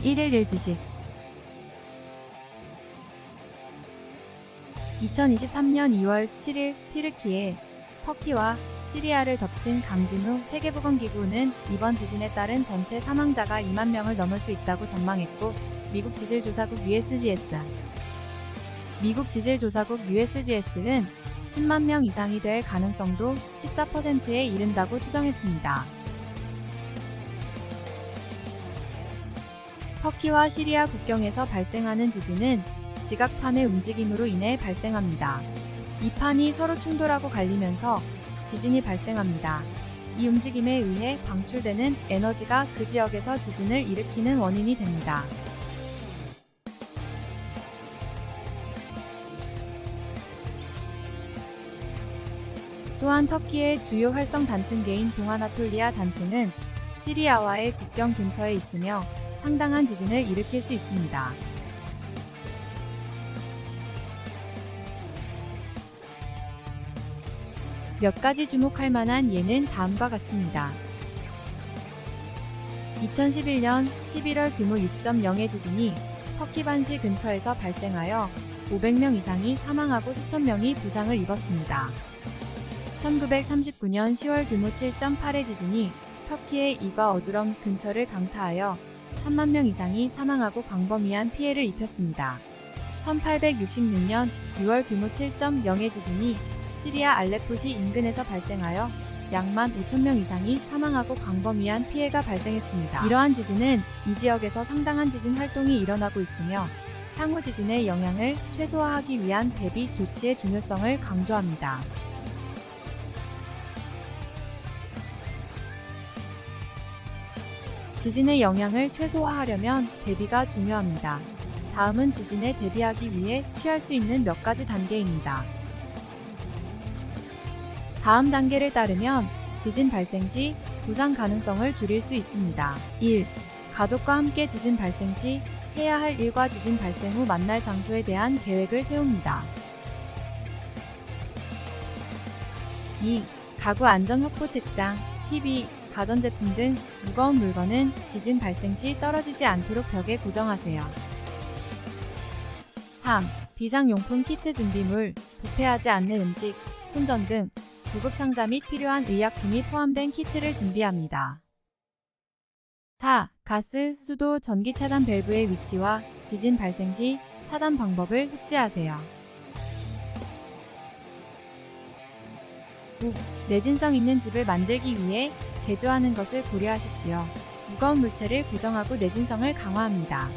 111 지식 2023년 2월 7일 튀르키예, 터키와 시리아를 덮친 강진 후 세계보건기구는 이번 지진에 따른 전체 사망자가 2만 명을 넘을 수 있다고 전망했고, 미국 지질조사국 USGS는 10만 명 이상이 될 가능성도 14%에 이른다고 추정했습니다. 터키와 시리아 국경에서 발생하는 지진은 지각판의 움직임으로 인해 발생합니다. 이 판이 서로 충돌하고 갈리면서 지진이 발생합니다. 이 움직임에 의해 방출되는 에너지가 그 지역에서 지진을 일으키는 원인이 됩니다. 또한 터키의 주요 활성 단층계인 동아나톨리아 단층은 시리아와의 국경 근처에 있으며 상당한 지진을 일으킬 수 있습니다. 몇 가지 주목할 만한 예는 다음과 같습니다. 2011년 11월 규모 6.0의 지진이 터키 반시 근처에서 발생하여 500명 이상이 사망하고 수천 명이 부상을 입었습니다. 1939년 10월 규모 7.8의 지진이 터키의 이과 어주럼 근처를 강타하여 3만 명 이상이 사망하고 광범위한 피해를 입혔습니다. 1866년 6월 규모 7.0의 지진이 시리아 알레포시 인근에서 발생하여 약 15,000명 이상이 사망하고 광범위한 피해가 발생했습니다. 이러한 지진은 이 지역에서 상당한 지진 활동이 일어나고 있으며 향후 지진의 영향을 최소화하기 위한 대비 조치의 중요성을 강조합니다. 지진의 영향을 최소화하려면 대비가 중요합니다. 다음은 지진에 대비하기 위해 취할 수 있는 몇 가지 단계입니다. 다음 단계를 따르면 지진 발생 시 부상 가능성을 줄일 수 있습니다. 1. 가족과 함께 지진 발생 시 해야 할 일과 지진 발생 후 만날 장소에 대한 계획을 세웁니다. 2. 가구 안전 확보 책장, TV, 가전제품 등 무거운 물건은 지진 발생 시 떨어지지 않도록 벽에 고정하세요. 3. 비상용품 키트 준비물, 부패하지 않는 음식, 손전 등 구급상자 및 필요한 의약품이 포함된 키트를 준비합니다. 4. 가스, 수도, 전기 차단 밸브의 위치와 지진 발생 시 차단 방법을 숙지하세요. 5. 내진성 있는 집을 만들기 위해 개조하는 것을 고려하십시오. 무거운 물체를 고정하고 내진성을 강화합니다.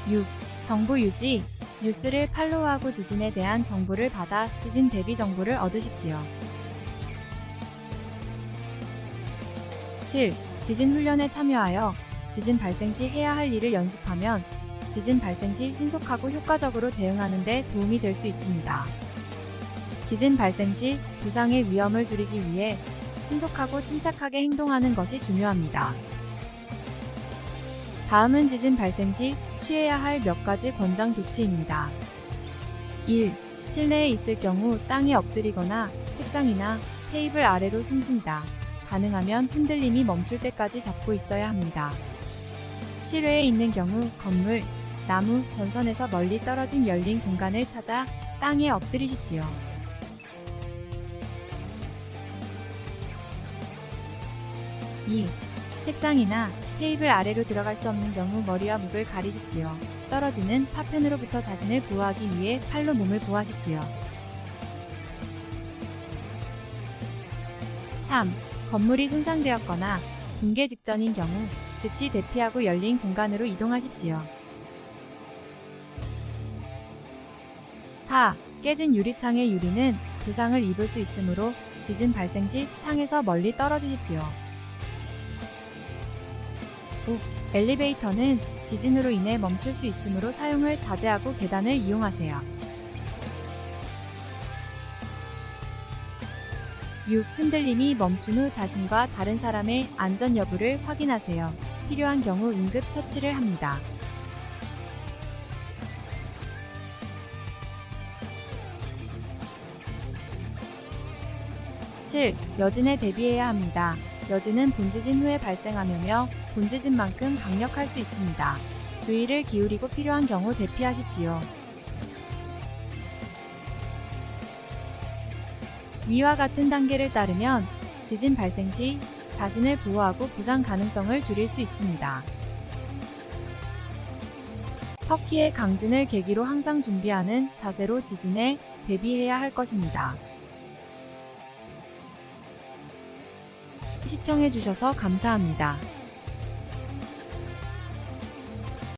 6. 정보 유지. 뉴스를 팔로우하고 지진에 대한 정보를 받아 지진 대비 정보를 얻으십시오. 7. 지진 훈련에 참여하여 지진 발생 시 해야 할 일을 연습하면 지진 발생 시 신속하고 효과적으로 대응하는 데 도움이 될 수 있습니다. 지진 발생 시 부상의 위험을 줄이기 위해 신속하고 침착하게 행동하는 것이 중요합니다. 다음은 지진 발생 시 취해야 할 몇 가지 권장 조치입니다. 1. 실내에 있을 경우 땅에 엎드리거나 책상이나 테이블 아래로 숨습니다. 가능하면 흔들림이 멈출 때까지 잡고 있어야 합니다. 실외에 있는 경우 건물, 나무, 전선에서 멀리 떨어진 열린 공간을 찾아 땅에 엎드리십시오. 2. 책상이나 테이블 아래로 들어갈 수 없는 경우 머리와 목을 가리십시오. 떨어지는 파편으로부터 자신을 보호하기 위해 팔로 몸을 보호하십시오. 3. 건물이 손상되었거나 붕괴 직전인 경우 즉시 대피하고 열린 공간으로 이동하십시오. 4. 깨진 유리창의 유리는 부상을 입을 수 있으므로 지진 발생 시 창에서 멀리 떨어지십시오. 5. 엘리베이터는 지진으로 인해 멈출 수 있으므로 사용을 자제하고 계단을 이용하세요. 6. 흔들림이 멈춘 후 자신과 다른 사람의 안전 여부를 확인하세요. 필요한 경우 응급 처치를 합니다. 7. 여진에 대비해야 합니다. 여진은 본지진 후에 발생하며 본지진만큼 강력할 수 있습니다. 주의를 기울이고 필요한 경우 대피하십시오. 위와 같은 단계를 따르면 지진 발생 시 자신을 보호하고 부상 가능성을 줄일 수 있습니다. 터키의 강진을 계기로 항상 준비하는 자세로 지진에 대비해야 할 것입니다. 시청해주셔서 감사합니다.